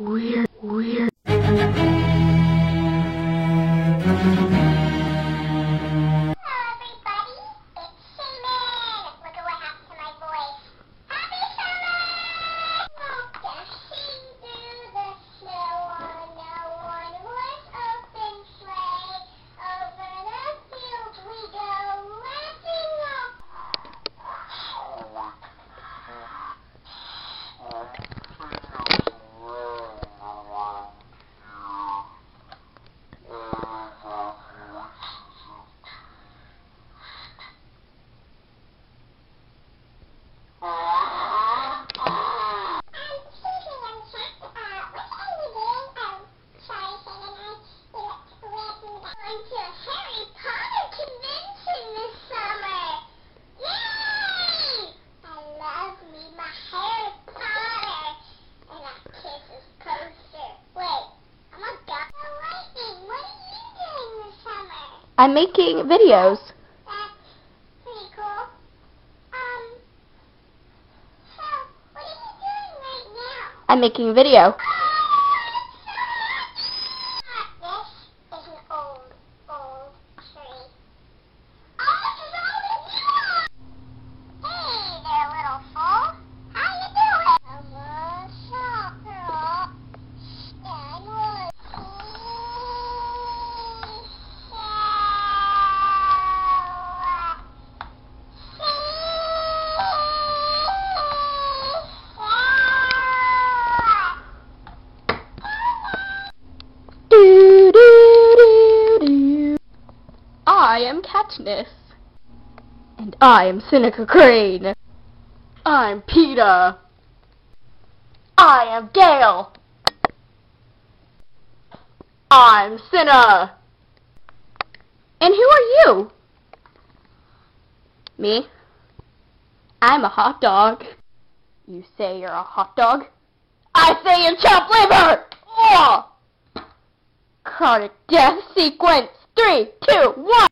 Weird. I'm making videos. That's pretty cool. So, what are you doing right now? I'm making a video. This is an old tree. Oh, this is older than you! Hey there, little fool. How you doing? I'm a soccer. Yeah, I would. I am Katniss. And I am Seneca Crane. I'm Peeta. I am Gale. I'm Cinna. And who are you? Me? I'm a hot dog. You say you're a hot dog? I say you chop liver! Oh! Cardiac death sequence. 3, 2, 1.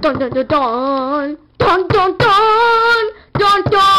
Dun dun dun dun dun dun dun dun dun dun dun.